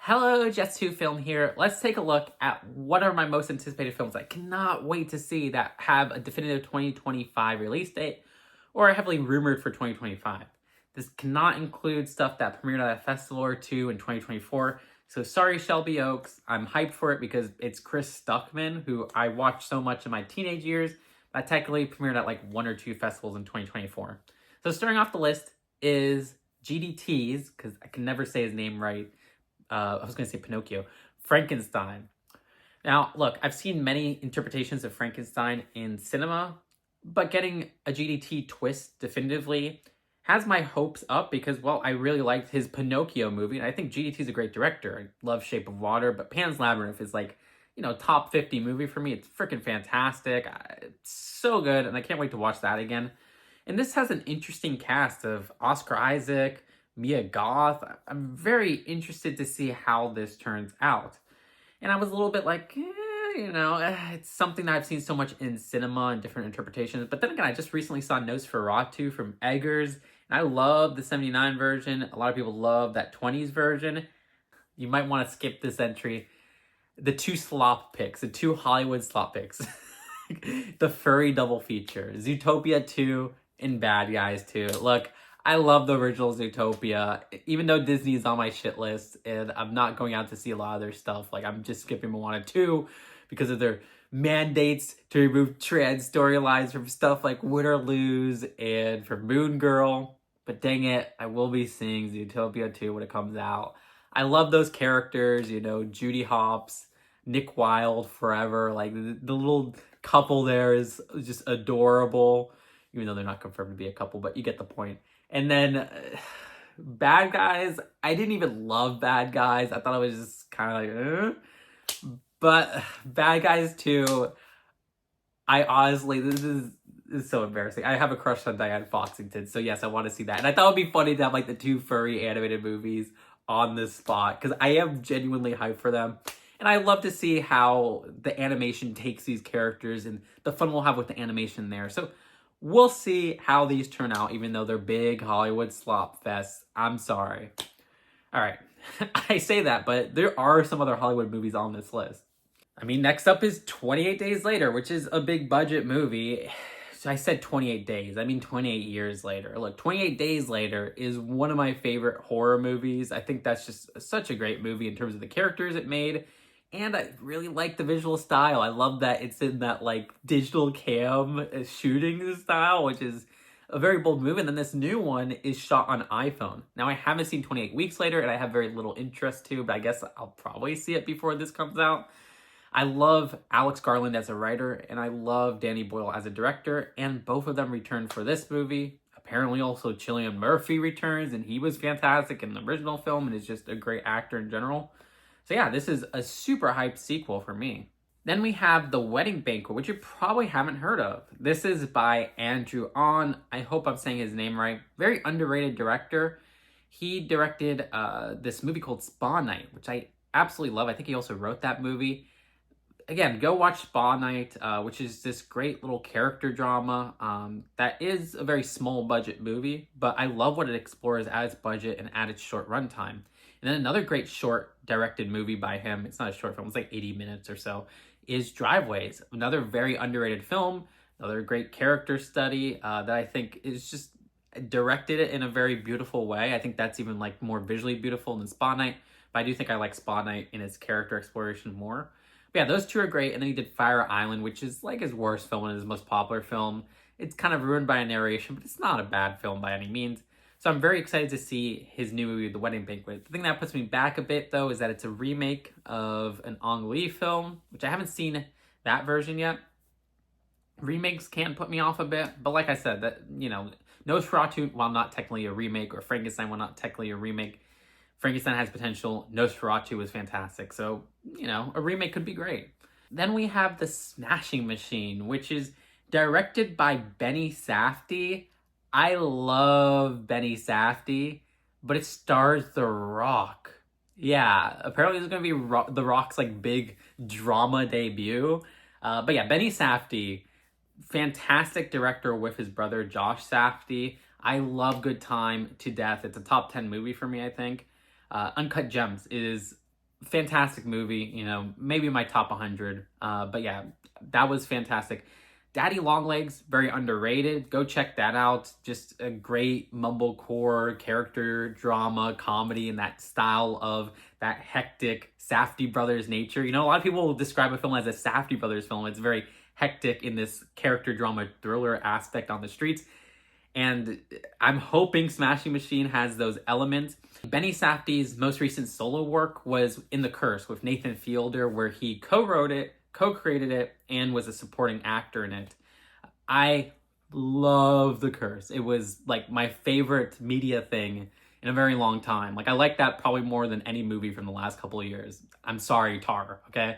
Hello, Just Who Film here. Let's take a look at what are my most anticipated films I cannot wait to see that have a definitive 2025 release date or are heavily rumored for 2025. This cannot include stuff that premiered at a festival or two in 2024. So sorry, Shelby Oaks. I'm hyped for it because it's Chris Stuckman, who I watched so much in my teenage years, that technically premiered at like one or two festivals in 2024. So starting off the list is GDT's, because I can never say his name right. I was going to say Pinocchio, Frankenstein. Now, look, I've seen many interpretations of Frankenstein in cinema, but getting a GDT twist definitively has my hopes up because, well, I really liked his Pinocchio movie, and I think GDT's a great director. I love Shape of Water, but Pan's Labyrinth is like, top 50 movie for me. It's freaking fantastic. It's so good, and I can't wait to watch that again. And this has an interesting cast of Oscar Isaac, Mia Goth. I'm very interested to see how this turns out. And I was a little bit like, it's something that I've seen so much in cinema and different interpretations. But then again, I just recently saw Nosferatu from Eggers, and I love the 79 version. A lot of people love that 20s version. You might want to skip this entry. The two slop picks, the two Hollywood slop picks. The furry double feature. Zootopia 2 and Bad Guys 2. Look, I love the original Zootopia, even though Disney is on my shit list, and I'm not going out to see a lot of their stuff. Like, I'm just skipping Moana 2 because of their mandates to remove trans storylines from stuff like Win or Lose and from Moon Girl. But dang it, I will be seeing Zootopia 2 when it comes out. I love those characters, Judy Hopps, Nick Wilde forever. Like, the little couple there is just adorable, even though they're not confirmed to be a couple, but you get the point. And then Bad Guys, I didn't even love Bad Guys. I thought it was just kind of like, But Bad Guys 2, I honestly, this is so embarrassing. I have a crush on Diane Foxington, so yes, I want to see that. And I thought it would be funny to have like the two furry animated movies on this spot, because I am genuinely hyped for them. And I love to see how the animation takes these characters and the fun we'll have with the animation there. So we'll see how these turn out, even though they're big Hollywood slop fests. I'm sorry. All right. I say that, but there are some other Hollywood movies on this list. I mean, next up is 28 Days Later, which is a big budget movie. So I said 28 days. I mean 28 years later. Look, 28 Days Later is one of my favorite horror movies. I think that's just such a great movie in terms of the characters it made. And I really like the visual style. I love that it's in that like digital cam shooting style, which is a very bold move. And then this new one is shot on iPhone. Now I haven't seen 28 Weeks Later and I have very little interest to, but I guess I'll probably see it before this comes out. I love Alex Garland as a writer and I love Danny Boyle as a director, and both of them returned for this movie. Apparently also Cillian Murphy returns, and he was fantastic in the original film and is just a great actor in general. So yeah, this is a super hyped sequel for me. Then we have The Wedding Banquet, which you probably haven't heard of. This is by Andrew On. I hope I'm saying his name right. Very underrated director. He directed this movie called Spa Night, which I absolutely love. I think he also wrote that movie. Again, go watch Spa Night, which is this great little character drama that is a very small budget movie, but I love what it explores at its budget and at its short runtime. And then another great short directed movie by him, it's not a short film, it's like 80 minutes or so, is Driveways. Another very underrated film, another great character study that I think is just directed it in a very beautiful way. I think that's even like more visually beautiful than Spa Night, but I do think I like Spa Night in its character exploration more. But yeah, those two are great. And then he did Fire Island, which is like his worst film and his most popular film. It's kind of ruined by a narration, but it's not a bad film by any means. So I'm very excited to see his new movie, The Wedding Banquet. The thing that puts me back a bit, though, is that it's a remake of an Ang Lee film, which I haven't seen that version yet. Remakes can put me off a bit, but like I said, that Nosferatu, while not technically a remake, or Frankenstein, while not technically a remake, Frankenstein has potential. Nosferatu was fantastic, so a remake could be great. Then we have The Smashing Machine, which is directed by Benny Safdie. I love Benny Safdie, but it stars The Rock. Yeah, apparently it's going to be The Rock's like big drama debut. But yeah, Benny Safdie, fantastic director with his brother Josh Safdie. I love Good Time to death. It's a top 10 movie for me, I think. Uncut Gems is fantastic movie, maybe my top 100. But yeah, that was fantastic. Daddy Longlegs, very underrated. Go check that out. Just a great mumblecore character drama comedy in that style of that hectic Safdie Brothers nature. A lot of people will describe a film as a Safdie Brothers film. It's very hectic in this character drama thriller aspect on the streets. And I'm hoping Smashing Machine has those elements. Benny Safdie's most recent solo work was In the Curse with Nathan Fielder, where he co-wrote it, co-created it, and was a supporting actor in it. I love The Curse. It was like my favorite media thing in a very long time. Like, I like that probably more than any movie from the last couple of years. I'm sorry, Tar, okay?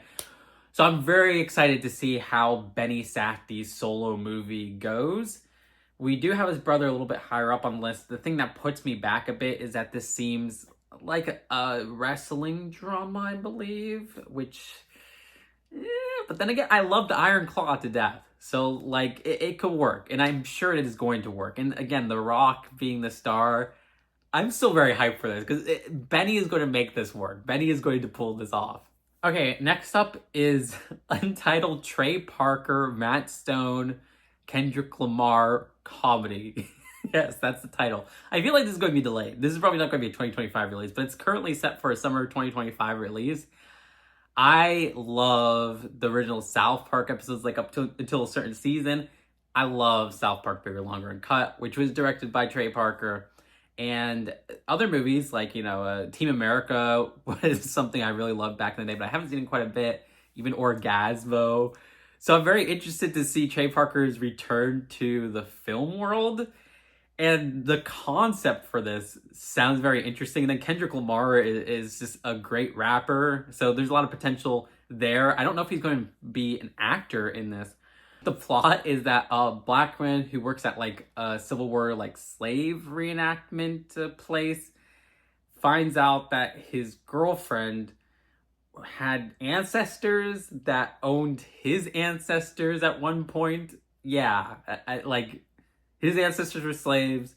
So I'm very excited to see how Benny Safdie's solo movie goes. We do have his brother a little bit higher up on the list. The thing that puts me back a bit is that this seems like a wrestling drama, I believe, which, but then again, I love the Iron Claw to death. So, like, it could work, and I'm sure it is going to work. And again, The Rock being the star, I'm still very hyped for this, because Benny is going to make this work. Benny is going to pull this off. Okay, next up is Untitled Trey Parker, Matt Stone, Kendrick Lamar comedy. Yes, that's the title. I feel like this is going to be delayed. This is probably not going to be a 2025 release, but it's currently set for a summer 2025 release. I love the original South Park episodes, like until a certain season. I love South Park Bigger, Longer, and Cut, which was directed by Trey Parker. And other movies, like, Team America was something I really loved back in the day, but I haven't seen it in quite a bit. Even Orgasmo. So I'm very interested to see Trey Parker's return to the film world. And the concept for this sounds very interesting. And then Kendrick Lamar is just a great rapper. So there's a lot of potential there. I don't know if he's going to be an actor in this. The plot is that a black man who works at like a Civil War like slave reenactment place finds out that his girlfriend had ancestors that owned his ancestors at one point. Yeah, like his ancestors were slaves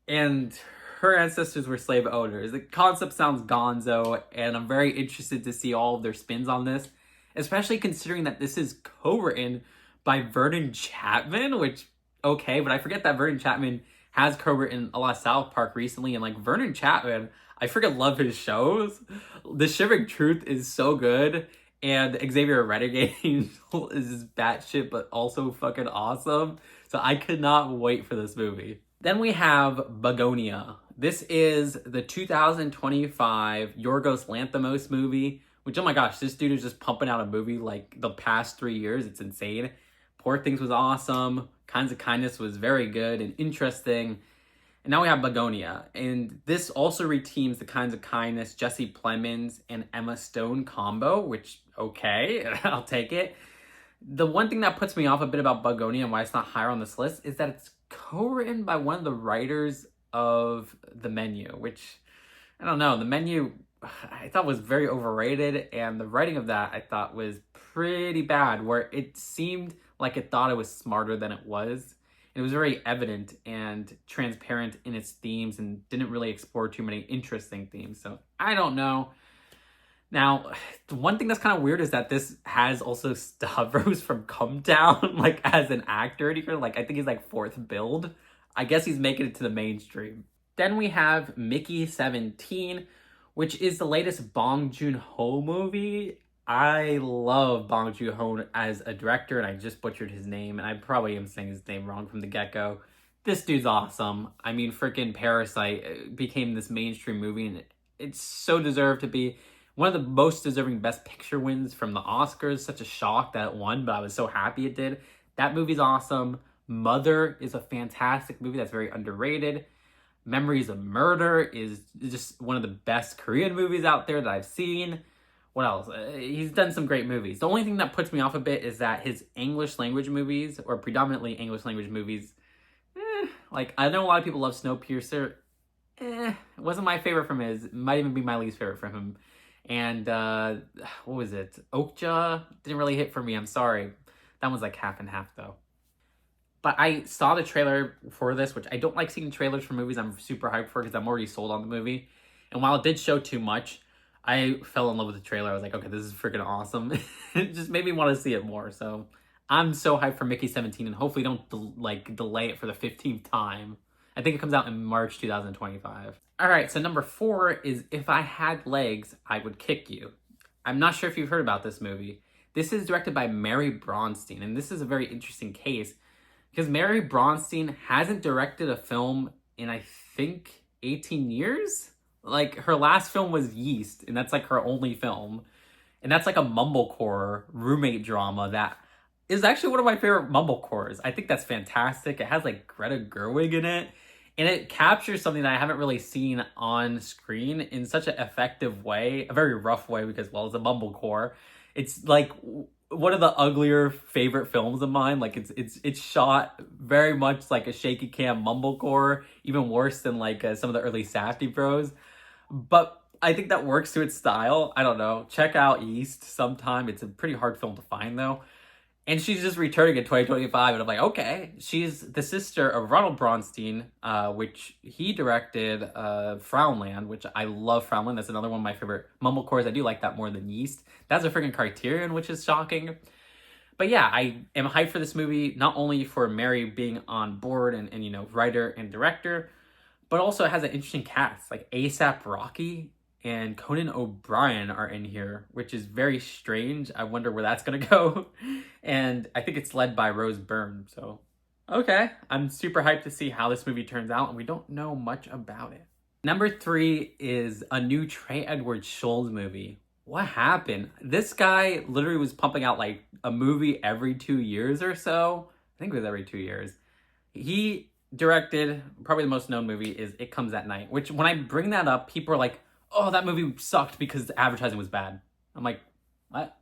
and her ancestors were slave owners. The concept sounds gonzo, and I'm very interested to see all of their spins on this, especially considering that this is co-written by Vernon Chapman, which, okay, but I forget that Vernon Chapman has co-written a lot of South Park recently, and like Vernon Chapman, I freaking love his shows. The Shivering Truth is so good, and Xavier Renegade Angel is batshit, but also fucking awesome. So I could not wait for this movie. Then we have Bugonia. This is the 2025 Yorgos Lanthimos movie, which, oh my gosh, this dude is just pumping out a movie like the past 3 years. It's insane. Poor Things was awesome. Kinds of Kindness was very good and interesting. And now we have Bugonia. And this also reteams the Kinds of Kindness, Jesse Plemons, and Emma Stone combo, which, okay, I'll take it. The one thing that puts me off a bit about Bugonia and why it's not higher on this list is that it's co-written by one of the writers of The Menu, which, I don't know, The Menu I thought was very overrated, and the writing of that I thought was pretty bad, where it seemed like it thought it was smarter than it was. It was very evident and transparent in its themes and didn't really explore too many interesting themes. So I don't know. Now, the one thing that's kind of weird is that this has also Stavros from Come Down, like, as an actor. Like, I think he's like fourth build. I guess he's making it to the mainstream. Then we have Mickey 17, which is the latest Bong Joon-ho movie. I love Bong Joon-ho as a director, and I just butchered his name, and I probably am saying his name wrong from the get-go. This dude's awesome. I mean, freaking Parasite became this mainstream movie, and it's so deserved to be one of the most deserving Best Picture wins from the Oscars. Such a shock that it won, but I was so happy it did. That movie's awesome. Mother is a fantastic movie that's very underrated. Memories of Murder is just one of the best Korean movies out there that I've seen. What else? He's done some great movies. The only thing that puts me off a bit is that his English language movies, or predominantly English language movies, like, I know a lot of people love Snowpiercer. It wasn't my favorite from his. It might even be my least favorite from him. And, what was it? Okja didn't really hit for me. I'm sorry. That one's like half and half, though. But I saw the trailer for this, which I don't like seeing trailers for movies I'm super hyped for because I'm already sold on the movie. And while it did show too much, I fell in love with the trailer. I was like, okay, this is freaking awesome. It just made me want to see it more. So I'm so hyped for Mickey 17, and hopefully don't delay it for the 15th time. I think it comes out in March 2025. All right, so number 4 is If I Had Legs, I Would Kick You. I'm not sure if you've heard about this movie. This is directed by Mary Bronstein, and this is a very interesting case because Mary Bronstein hasn't directed a film in, I think, 18 years? Like, her last film was Yeast, and that's like her only film. And that's like a mumblecore roommate drama that is actually one of my favorite mumblecores. I think that's fantastic. It has like Greta Gerwig in it, and it captures something that I haven't really seen on screen in such an effective way, a very rough way because, well, it's a mumblecore. It's like one of the uglier favorite films of mine. Like it's shot very much like a shaky cam mumblecore, even worse than like some of the early Safdie Bros. But I think that works to its style. I don't know. Check out Yeast sometime. It's a pretty hard film to find though. And she's just returning in 2025, and I'm like, okay. She's the sister of Ronald Bronstein, which he directed Frownland, which I love Frownland. That's another one of my favorite mumblecores. I do like that more than Yeast. That's a freaking Criterion, which is shocking. But yeah, I am hyped for this movie, not only for Mary being on board and you know, writer and director, but also it has an interesting cast. Like A$AP Rocky and Conan O'Brien are in here, which is very strange. I wonder where that's gonna go. And I think it's led by Rose Byrne. So, okay. I'm super hyped to see how this movie turns out, and we don't know much about it. Number 3 is a new Trey Edward Scholes movie. What happened? This guy literally was pumping out like a movie every 2 years or so. I think it was every 2 years. He directed, probably the most known movie is It Comes at Night, which when I bring that up, people are like, oh, that movie sucked because the advertising was bad. I'm like, what?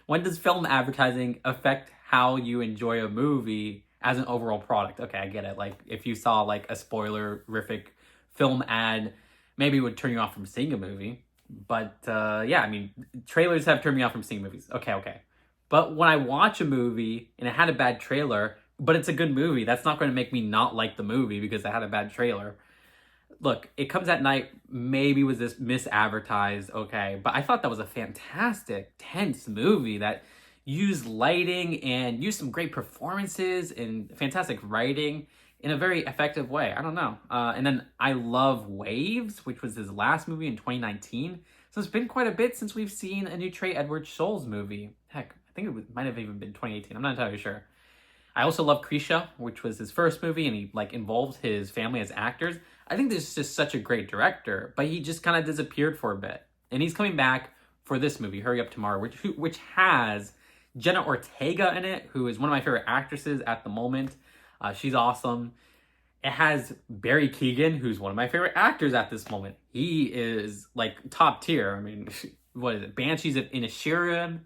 When does film advertising affect how you enjoy a movie as an overall product? Okay, I get it. Like, if you saw like a spoilerific film ad, maybe it would turn you off from seeing a movie. But yeah, I mean, trailers have turned me off from seeing movies. Okay. But when I watch a movie and it had a bad trailer, but it's a good movie, that's not going to make me not like the movie because it had a bad trailer. Look, It Comes at Night maybe was this misadvertised, okay, but I thought that was a fantastic, tense movie that used lighting and used some great performances and fantastic writing in a very effective way. I don't know. And then I love Waves, which was his last movie in 2019. So it's been quite a bit since we've seen a new Trey Edward Scholes movie. Heck, I think might have even been 2018. I'm not entirely sure. I also love Krisha, which was his first movie, and he like involved his family as actors. I think this is just such a great director, but he just kind of disappeared for a bit. And he's coming back for this movie, Hurry Up Tomorrow, which has Jenna Ortega in it, who is one of my favorite actresses at the moment. She's awesome. It has Barry Keoghan, who's one of my favorite actors at this moment. He is like top tier. I mean, what is it? Banshees of Inisherin,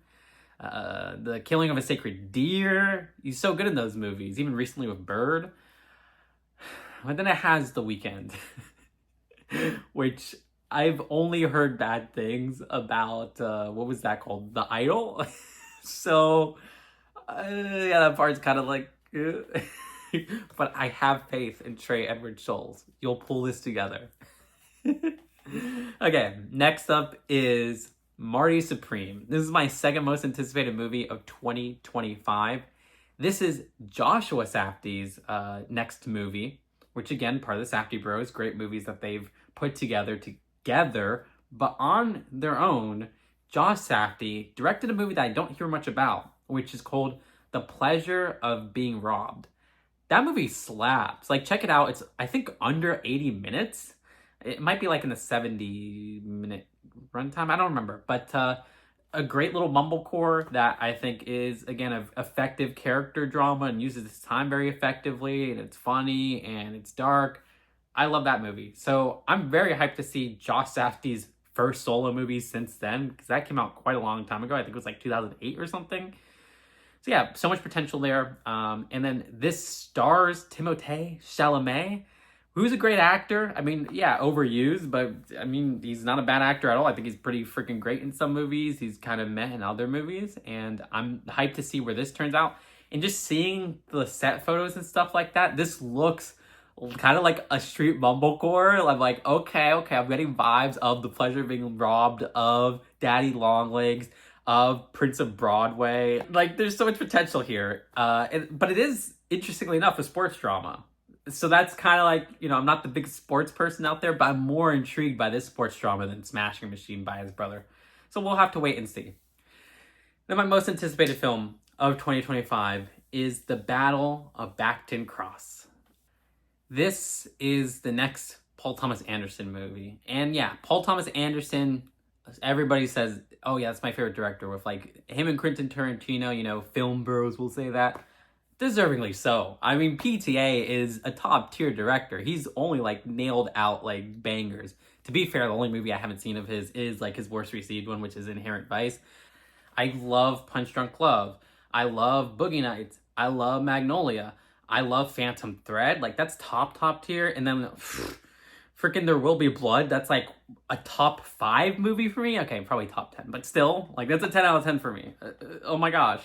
The Killing of a Sacred Deer. He's so good in those movies, even recently with Bird. But then it has The Weeknd, which I've only heard bad things about. What was that called? The Idol? So, yeah, that part's kind of like... But I have faith in Trey Edward Scholes. You'll pull this together. Okay, next up is Marty Supreme. This is my second most anticipated movie of 2025. This is Joshua Safdie's next movie, which again, part of the Safdie Bros, great movies that they've put together, but on their own. Josh Safdie directed a movie that I don't hear much about, which is called The Pleasure of Being Robbed. That movie slaps. Like, check it out. It's, I think, under 80 minutes. It might be like in the 70-minute runtime. I don't remember. But a great little mumblecore that I think is, again, an effective character drama and uses its time very effectively. And it's funny and it's dark. I love that movie. So I'm very hyped to see Josh Safdie's first solo movie since then, because that came out quite a long time ago. I think it was like 2008 or something. So yeah, so much potential there. And then this stars Timothée Chalamet, who's a great actor. I mean, yeah, overused, but I mean, he's not a bad actor at all. I think he's pretty freaking great in some movies. He's kind of meh in other movies. And I'm hyped to see where this turns out. And just seeing the set photos and stuff like that, this looks kind of like a street mumblecore. I'm like, okay, I'm getting vibes of The Pleasure of Being Robbed, of Daddy Longlegs, of Prince of Broadway. Like, there's so much potential here. But it is, interestingly enough, a sports drama. So that's kind of like, I'm not the biggest sports person out there, but I'm more intrigued by this sports drama than Smashing Machine by his brother. So we'll have to wait and see. Then my most anticipated film of 2025 is The Battle of Baktan Cross. This is the next Paul Thomas Anderson movie. And yeah, Paul Thomas Anderson, everybody says, oh yeah, that's my favorite director, with like him and Quentin Tarantino, film bros will say that. Deservingly so. I mean, PTA is a top tier director. He's only like nailed out like bangers. To be fair, the only movie I haven't seen of his is like his worst received one, which is Inherent Vice. I love Punch Drunk Love. I love Boogie Nights. I love Magnolia. I love Phantom Thread. Like, that's top tier. And then freaking There Will Be Blood. That's like a top 5 movie for me. Okay, probably top 10, but still, like, that's a 10 out of 10 for me. Oh my gosh.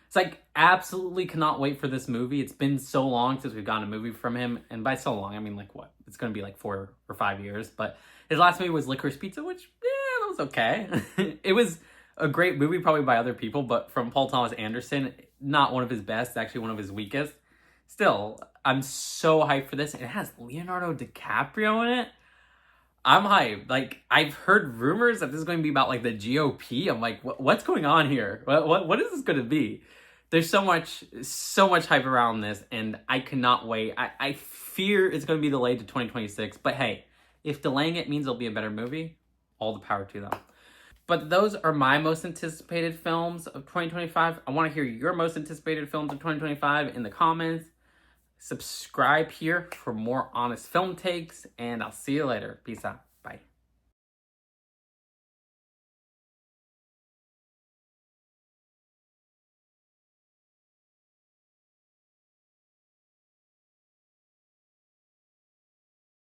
It's like, absolutely cannot wait for this movie. It's been so long since we've gotten a movie from him. And by so long, I mean, like, what? It's going to be like 4 or 5 years. But his last movie was Licorice Pizza, which, that was okay. It was a great movie, probably by other people, but from Paul Thomas Anderson, not one of his best, actually one of his weakest. Still, I'm so hyped for this. It has Leonardo DiCaprio in it. I'm hyped. Like, I've heard rumors that this is going to be about like the GOP. I'm like, what's going on here? What is this going to be? There's so much hype around this, and I cannot wait. I fear it's going to be delayed to 2026, but hey, if delaying it means it'll be a better movie, all the power to them. But those are my most anticipated films of 2025. I want to hear your most anticipated films of 2025 in the comments. Subscribe here for more honest film takes, and I'll see you later. Peace out.